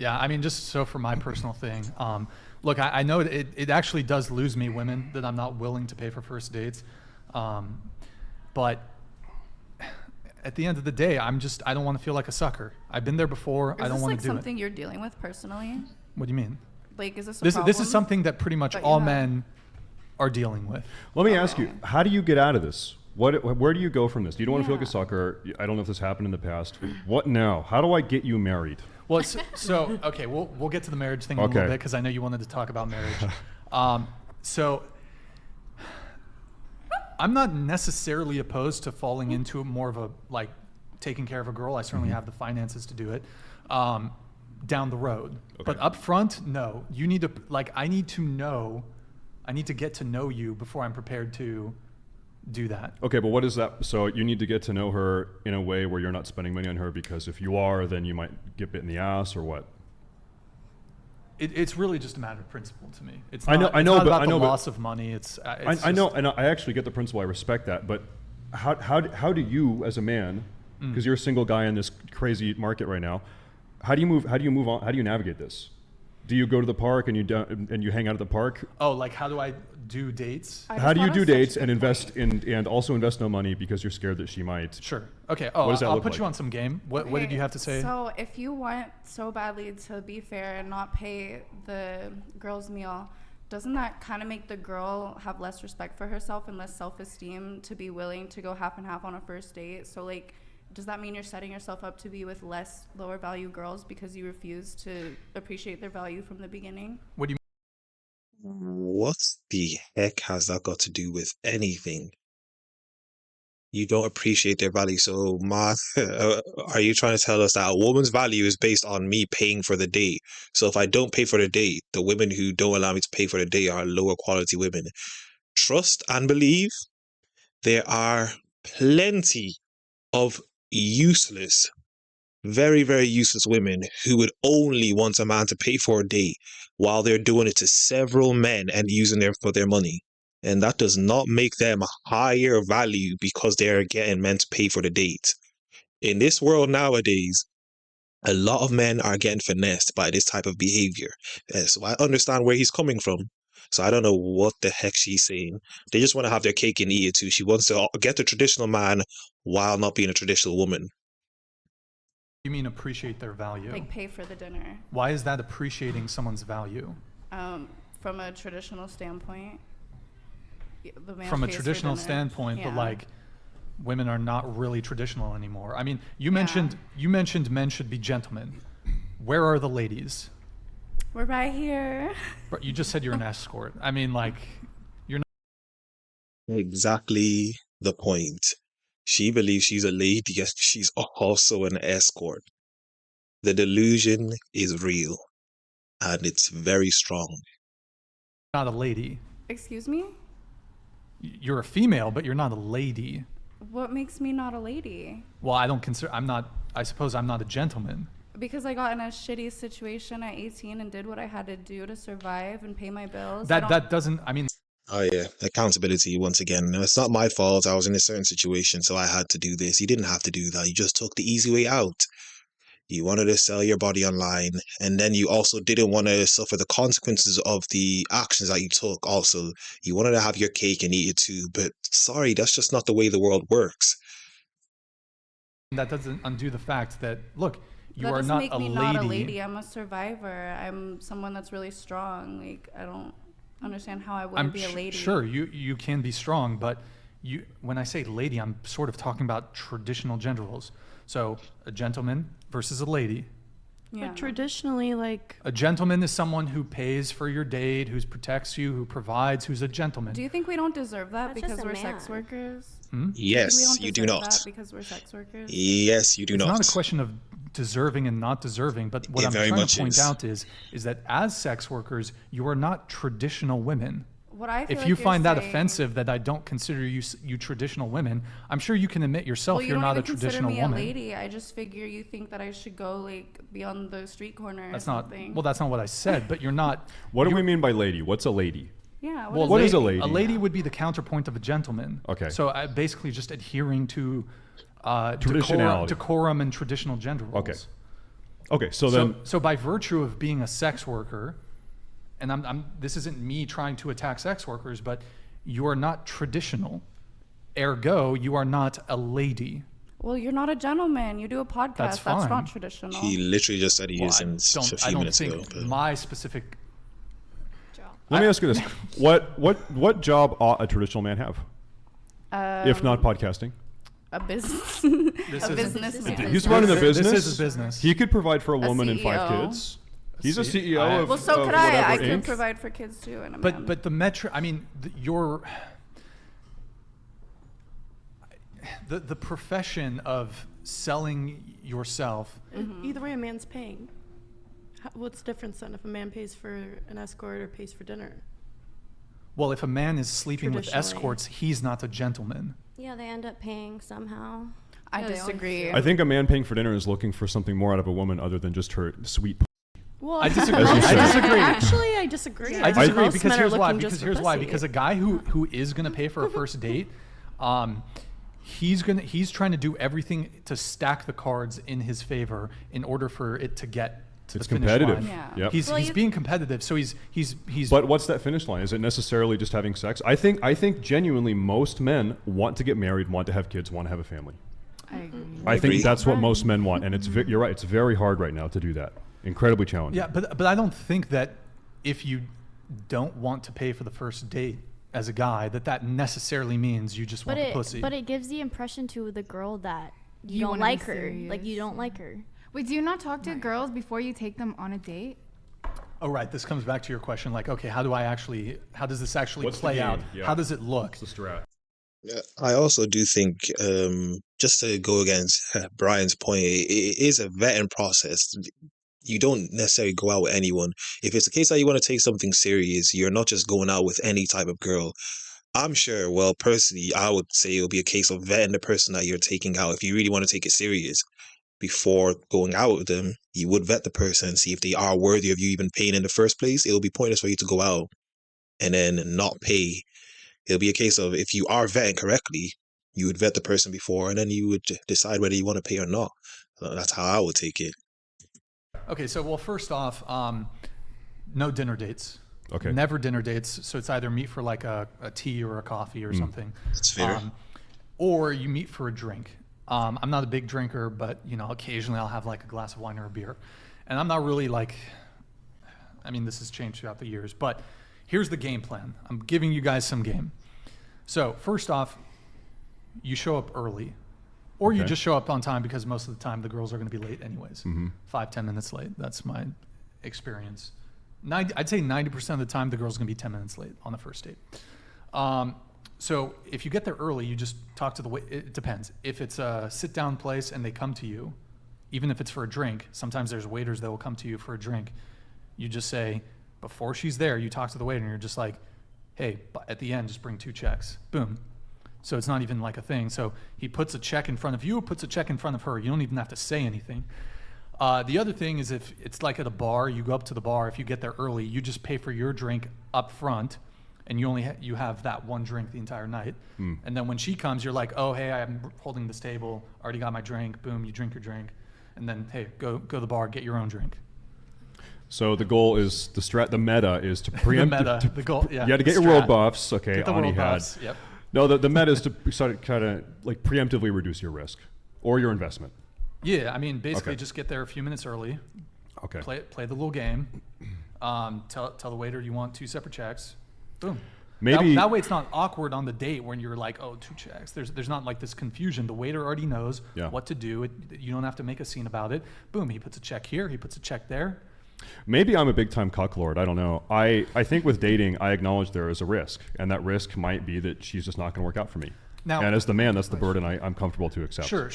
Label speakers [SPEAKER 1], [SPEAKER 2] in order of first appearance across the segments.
[SPEAKER 1] Yeah, I mean, just so for my personal thing, look, I know it actually does lose me women that I'm not willing to pay for first dates. But at the end of the day, I don't want to feel like a sucker. I've been there before. I don't want to do it.
[SPEAKER 2] Is this like something you're dealing with personally?
[SPEAKER 1] What do you mean?
[SPEAKER 2] Like, is this a
[SPEAKER 1] This
[SPEAKER 2] problem
[SPEAKER 1] is something that pretty much
[SPEAKER 2] that you
[SPEAKER 1] all
[SPEAKER 2] have?
[SPEAKER 1] men are dealing with.
[SPEAKER 3] Let me ask you, how do you get out of this? Where do you go from this? You don't want to feel like a
[SPEAKER 2] Yeah.
[SPEAKER 3] sucker. I don't know if this happened in the past. What now? How do I get you married?
[SPEAKER 1] Well, so okay, we'll get to the marriage thing in a little bit because I know you wanted to talk about marriage. So I'm not necessarily opposed to falling into more of a like taking care of a girl. I certainly have the finances to do it down the road.
[SPEAKER 3] Okay.
[SPEAKER 1] But up front, no. You need to I need to get to know you before I'm prepared to do that.
[SPEAKER 3] Okay, but what is that? So you need to get to know her in a way where you're not spending money on her, because if you are, then you might get bit in the ass, or what?
[SPEAKER 1] It's really just a matter of principle to me. It's
[SPEAKER 3] I know,
[SPEAKER 1] not,
[SPEAKER 3] I know,
[SPEAKER 1] it's not
[SPEAKER 3] but
[SPEAKER 1] about
[SPEAKER 3] I know,
[SPEAKER 1] the
[SPEAKER 3] but
[SPEAKER 1] loss of money. It's
[SPEAKER 3] I know, and I actually get the principle. I respect that, but how do you, as a man, because you're a single guy in this crazy market right now, how do you move on? How do you navigate this? Do you go to the park and you hang out at the park?
[SPEAKER 1] Oh, like how do I do dates?
[SPEAKER 3] How do you do dates and invest and also invest no money because you're scared that she might?
[SPEAKER 1] Sure. Okay. Oh,
[SPEAKER 3] What does that
[SPEAKER 1] I'll
[SPEAKER 3] look
[SPEAKER 1] put
[SPEAKER 3] like?
[SPEAKER 1] you on some game. What did you have to say?
[SPEAKER 2] So if you want so badly to be fair and not pay the girl's meal, doesn't that kind of make the girl have less respect for herself and less self-esteem to be willing to go half and half on a first date? So like, does that mean you're setting yourself up to be with less lower value girls because you refuse to appreciate their value from the beginning?
[SPEAKER 1] What do you
[SPEAKER 4] What the heck has that got to do with anything? You don't appreciate their value. So, Ma, are you trying to tell us that a woman's value is based on me paying for the date? So if I don't pay for the date, the women who don't allow me to pay for the date are lower quality women. Trust and believe there are plenty of useless, very, very useless women who would only want a man to pay for a date while they're doing it to several men and using them for their money. And that does not make them higher value because they're getting men to pay for the date. In this world nowadays, a lot of men are getting finessed by this type of behavior. So I understand where he's coming from. So I don't know what the heck she's saying. They just want to have their cake and eat it too. She wants to get the traditional man while not being a traditional woman.
[SPEAKER 1] mean appreciate their value?
[SPEAKER 2] Like pay for the dinner.
[SPEAKER 1] Why is that appreciating someone's value?
[SPEAKER 2] From a traditional standpoint. The man
[SPEAKER 1] From a
[SPEAKER 2] pays for
[SPEAKER 1] traditional
[SPEAKER 2] dinner.
[SPEAKER 1] standpoint,
[SPEAKER 2] Yeah.
[SPEAKER 1] but like women are not really traditional anymore. I mean, you mentioned men should be gentlemen. Where are the ladies?
[SPEAKER 2] We're right here.
[SPEAKER 1] But you just said you're an escort. I mean, like, you're not.
[SPEAKER 4] Exactly the point. She believes she's a lady, yet she's also an escort. The delusion is real, and it's very strong.
[SPEAKER 1] Not a lady.
[SPEAKER 2] Excuse me?
[SPEAKER 1] You're a female, but you're not a lady.
[SPEAKER 2] What makes me not a lady?
[SPEAKER 1] Well, I suppose I'm not a gentleman.
[SPEAKER 2] Because I got in a shitty situation at 18 and did what I had to do to survive and pay my bills.
[SPEAKER 1] That doesn't, I mean.
[SPEAKER 4] Oh yeah, accountability once again. No, it's not my fault. I was in a certain situation, so I had to do this. You didn't have to do that. You just took the easy way out. You wanted to sell your body online, and then you also didn't want to suffer the consequences of the actions that you took. Also, you wanted to have your cake and eat it too. But sorry, that's just not the way the world works.
[SPEAKER 1] That doesn't undo the fact that, look, you
[SPEAKER 2] that
[SPEAKER 1] are
[SPEAKER 2] doesn't
[SPEAKER 1] not
[SPEAKER 2] make
[SPEAKER 1] a
[SPEAKER 2] me
[SPEAKER 1] lady.
[SPEAKER 2] not a lady. I'm a survivor. I'm someone that's really strong. Like, I don't understand how I wouldn't be a lady.
[SPEAKER 1] Sure, you can be strong, but when I say lady, I'm sort of talking about traditional gender roles. So a gentleman versus a lady.
[SPEAKER 2] Yeah.
[SPEAKER 5] But traditionally, like,
[SPEAKER 1] A gentleman is someone who pays for your date, who protects you, who provides, who's a gentleman.
[SPEAKER 2] Do you think we don't deserve that
[SPEAKER 5] That's
[SPEAKER 2] because
[SPEAKER 5] just a
[SPEAKER 2] we're sex
[SPEAKER 5] man.
[SPEAKER 2] workers?
[SPEAKER 4] Yes,
[SPEAKER 2] We
[SPEAKER 4] you do
[SPEAKER 2] deserve
[SPEAKER 4] not.
[SPEAKER 2] that because we're sex workers?
[SPEAKER 4] Yes, you do
[SPEAKER 1] It's
[SPEAKER 4] not.
[SPEAKER 1] not a question of deserving and not deserving, but what
[SPEAKER 4] It
[SPEAKER 1] I'm
[SPEAKER 4] very
[SPEAKER 1] trying
[SPEAKER 4] much
[SPEAKER 1] to point
[SPEAKER 4] is.
[SPEAKER 1] out is that as sex workers, you are not traditional women.
[SPEAKER 2] What I feel
[SPEAKER 1] If
[SPEAKER 2] like
[SPEAKER 1] you
[SPEAKER 2] you're
[SPEAKER 1] find that
[SPEAKER 2] saying-
[SPEAKER 1] offensive that I don't consider you traditional women, I'm sure you can admit yourself
[SPEAKER 2] well, you
[SPEAKER 1] you're
[SPEAKER 2] don't
[SPEAKER 1] not a
[SPEAKER 2] even
[SPEAKER 1] traditional
[SPEAKER 2] consider me
[SPEAKER 1] woman.
[SPEAKER 2] a lady. I just figure you think that I should go like be on the street corner
[SPEAKER 1] That's
[SPEAKER 2] or
[SPEAKER 1] not
[SPEAKER 2] something.
[SPEAKER 1] well. That's not what I said. But you're not.
[SPEAKER 3] What do we mean by lady? What's a lady?
[SPEAKER 2] Yeah.
[SPEAKER 1] Well,
[SPEAKER 3] What is a lady?
[SPEAKER 1] A lady would be the counterpoint of a gentleman.
[SPEAKER 3] Okay.
[SPEAKER 1] So basically, just adhering to
[SPEAKER 3] Traditionality.
[SPEAKER 1] decorum and traditional gender roles.
[SPEAKER 3] Okay. Okay, so then
[SPEAKER 1] So by virtue of being a sex worker, and this isn't me trying to attack sex workers, but you are not traditional. Ergo, you are not a lady.
[SPEAKER 2] Well, you're not a gentleman. You do a podcast.
[SPEAKER 1] That's
[SPEAKER 2] That's
[SPEAKER 1] fine.
[SPEAKER 2] not traditional.
[SPEAKER 4] He literally just said he
[SPEAKER 1] Well,
[SPEAKER 4] is
[SPEAKER 1] I
[SPEAKER 4] in a
[SPEAKER 1] I
[SPEAKER 4] few
[SPEAKER 1] don't
[SPEAKER 4] minutes
[SPEAKER 1] think
[SPEAKER 4] ago. But
[SPEAKER 1] my specific.
[SPEAKER 3] let me ask you this: what job ought a traditional man have, if not podcasting?
[SPEAKER 2] A business.
[SPEAKER 1] This
[SPEAKER 2] a
[SPEAKER 1] is-
[SPEAKER 2] businessman.
[SPEAKER 3] He's running a
[SPEAKER 1] This
[SPEAKER 3] business.
[SPEAKER 1] is his business.
[SPEAKER 3] He could provide for a woman and 5
[SPEAKER 2] CEO.
[SPEAKER 3] kids. He's a
[SPEAKER 1] C-
[SPEAKER 3] CEO
[SPEAKER 1] I-
[SPEAKER 3] of
[SPEAKER 2] Well, so
[SPEAKER 3] of
[SPEAKER 2] could I.
[SPEAKER 3] whatever
[SPEAKER 2] I could
[SPEAKER 3] Inc.
[SPEAKER 2] provide for kids too. And a man.
[SPEAKER 1] But the metric, I mean, the profession of selling yourself.
[SPEAKER 5] Either way, a man's paying. What's the difference then if a man pays for an escort or pays for dinner?
[SPEAKER 1] Well, if a man is sleeping with
[SPEAKER 5] Traditionally.
[SPEAKER 1] escorts, he's not a gentleman.
[SPEAKER 6] Yeah, they end up paying somehow.
[SPEAKER 2] I
[SPEAKER 7] Yeah, they always
[SPEAKER 2] disagree.
[SPEAKER 3] I think a man paying for dinner is looking for something more out of a woman other than just her sweet.
[SPEAKER 5] Well,
[SPEAKER 1] I disagree.
[SPEAKER 3] As you
[SPEAKER 1] I
[SPEAKER 3] said.
[SPEAKER 1] disagree.
[SPEAKER 5] Actually, I disagree.
[SPEAKER 1] I disagree
[SPEAKER 5] Most
[SPEAKER 1] because
[SPEAKER 5] men are
[SPEAKER 1] here's why.
[SPEAKER 5] looking
[SPEAKER 1] Because
[SPEAKER 5] just for
[SPEAKER 1] here's why.
[SPEAKER 5] pussy.
[SPEAKER 1] Because a guy who is gonna pay for a first date, he's trying to do everything to stack the cards in his favor in order for it to get to
[SPEAKER 3] It's
[SPEAKER 1] the finish
[SPEAKER 3] competitive.
[SPEAKER 1] line.
[SPEAKER 2] Yeah.
[SPEAKER 3] Yep.
[SPEAKER 1] He's
[SPEAKER 6] Well, you-
[SPEAKER 1] being competitive, so he's
[SPEAKER 3] But what's that finish line? Is it necessarily just having sex? I think genuinely most men want to get married, want to have kids, want to have a family.
[SPEAKER 7] I agree.
[SPEAKER 3] I
[SPEAKER 4] agree.
[SPEAKER 3] think that's what most men want, and you're right. It's very hard right now to do that. Incredibly challenging.
[SPEAKER 1] Yeah, but I don't think that if you don't want to pay for the first date as a guy, that necessarily means you just want the pussy.
[SPEAKER 6] But it gives the impression to the girl that you don't
[SPEAKER 7] wanna be
[SPEAKER 6] like her. Like you
[SPEAKER 7] serious.
[SPEAKER 6] don't like her.
[SPEAKER 7] Wait, do you not talk to girls before you take them on a date?
[SPEAKER 1] Oh, right. This comes back to your question, like, okay, how does this actually
[SPEAKER 3] What's the
[SPEAKER 1] play
[SPEAKER 3] game?
[SPEAKER 1] out?
[SPEAKER 3] Yeah.
[SPEAKER 1] How does it look?
[SPEAKER 3] It's the strat.
[SPEAKER 4] Yeah, I also do think, just to go against Brian's point, it is a vetting process. You don't necessarily go out with anyone. If it's a case that you want to take something serious, you're not just going out with any type of girl. I'm sure, well, personally, I would say it'll be a case of vetting the person that you're taking out. If you really want to take it serious, before going out with them, you would vet the person, see if they are worthy of you even paying in the first place. It'll be pointless for you to go out and then not pay. It'll be a case of if you are vetting correctly, you would vet the person before, and then you would decide whether you want to pay or not. That's how I would take it.
[SPEAKER 1] Okay, so well, first off, no dinner dates.
[SPEAKER 3] Okay.
[SPEAKER 1] Never dinner dates. So it's either meet for like a tea or a coffee or something.
[SPEAKER 4] That's fair.
[SPEAKER 1] Or you meet for a drink. I'm not a big drinker, but occasionally I'll have like a glass of wine or a beer. And I'm not really like, I mean, this has changed throughout the years, but here's the game plan. I'm giving you guys some game. So first off, you show up early, or you
[SPEAKER 3] Okay.
[SPEAKER 1] just show up on time because most of the time the girls are going to be late anyways. 5-10 minutes late. That's my experience. I'd say 90% of the time the girl's going to be 10 minutes late on the first date. So if you get there early, you just talk to the wait. It depends. If it's a sit-down place and they come to you, even if it's for a drink, sometimes there's waiters that will come to you for a drink. You just say, before she's there, you talk to the waiter and you're just like, hey, at the end, just bring 2 checks. Boom. So it's not even like a thing. So he puts a check in front of you, puts a check in front of her. You don't even have to say anything. The other thing is if it's like at a bar, you go up to the bar. If you get there early, you just pay for your drink up front, and you only you have that one drink the entire night. And then when she comes, you're like, oh, hey, I'm holding this table. Already got my drink. Boom, you drink your drink. And then, hey, go to the bar, get your own drink.
[SPEAKER 3] So the goal is the meta is to preempt.
[SPEAKER 1] the goal, yeah.
[SPEAKER 3] You had to get
[SPEAKER 1] the
[SPEAKER 3] your world
[SPEAKER 1] strat.
[SPEAKER 3] buffs. Okay,
[SPEAKER 1] Get the
[SPEAKER 3] Ani
[SPEAKER 1] world
[SPEAKER 3] had.
[SPEAKER 1] buffs, yep.
[SPEAKER 3] No, the meta is to sort of kind of like preemptively reduce your risk or your investment.
[SPEAKER 1] Yeah, I mean, basically
[SPEAKER 3] Okay.
[SPEAKER 1] just get there a few minutes early.
[SPEAKER 3] Okay.
[SPEAKER 1] Play the little game. Tell the waiter you want 2 separate checks. Boom.
[SPEAKER 3] Maybe-
[SPEAKER 1] that way it's not awkward on the date when you're like, oh, 2 checks. There's not like this confusion. The waiter already knows
[SPEAKER 3] Yeah.
[SPEAKER 1] what to do. You don't have to make a scene about it. Boom. He puts a check here. He puts a check there.
[SPEAKER 3] Maybe I'm a big time cucklord. I don't know. I think with dating, I acknowledge there is a risk, and that risk might be that she's just not going to work out for me.
[SPEAKER 1] Now-
[SPEAKER 3] and as the man, that's the burden I'm comfortable to accept.
[SPEAKER 1] Sure.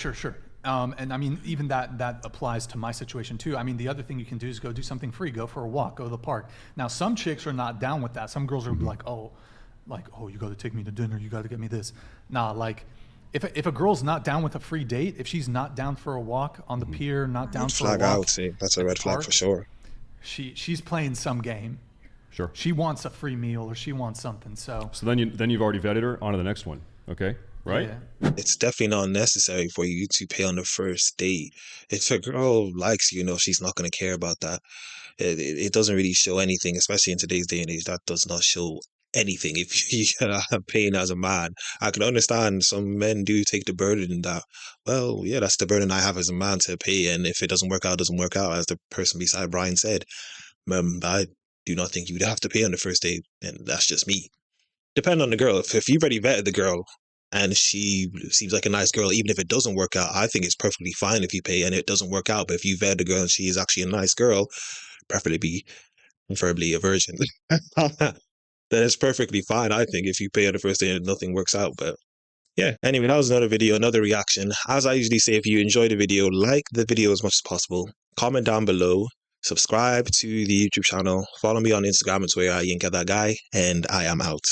[SPEAKER 1] And I mean, even that applies to my situation too. I mean, the other thing you can do is go do something free. Go for a walk. Go to the park. Now, some chicks are not down with that. Some girls are like, oh, you got to take me to dinner. You got to get me this. Nah, like, if a girl's not down with a free date, if she's not down for a walk on the pier, not down for a
[SPEAKER 4] Flag
[SPEAKER 1] walk,
[SPEAKER 4] out, see, that's a
[SPEAKER 1] at
[SPEAKER 4] red
[SPEAKER 1] the
[SPEAKER 4] flag
[SPEAKER 1] park,
[SPEAKER 4] for sure.
[SPEAKER 1] She's playing some game.
[SPEAKER 3] Sure.
[SPEAKER 1] She wants a free meal or she wants something. So
[SPEAKER 3] So then you've already vetted her. On to the next one. Okay. right?
[SPEAKER 1] Yeah.
[SPEAKER 4] It's definitely not necessary for you to pay on the first date. If a girl likes you, she's not going to care about that. It doesn't really show anything, especially in today's day and age. That does not show anything. If you are paying as a man, I can understand some men do take the burden in that. Well, yeah, that's the burden I have as a man to pay. And if it doesn't work out, it doesn't work out, as the person beside Brian said. I do not think you'd have to pay on the first date. And that's just me. Depend on the girl. If you've already vetted the girl and she seems like a nice girl, even if it doesn't work out, I think it's perfectly fine if you pay and it doesn't work out. But if you vet the girl and she is actually a nice girl, preferably a virgin, then it's perfectly fine, I think, if you pay on the first day and nothing works out. But yeah, anyway, that was another video, another reaction. As I usually say, if you enjoyed the video, like the video as much as possible, comment down below, subscribe to the YouTube channel, follow me on Instagram and Twitter at YinkaThatGuy, and I am out.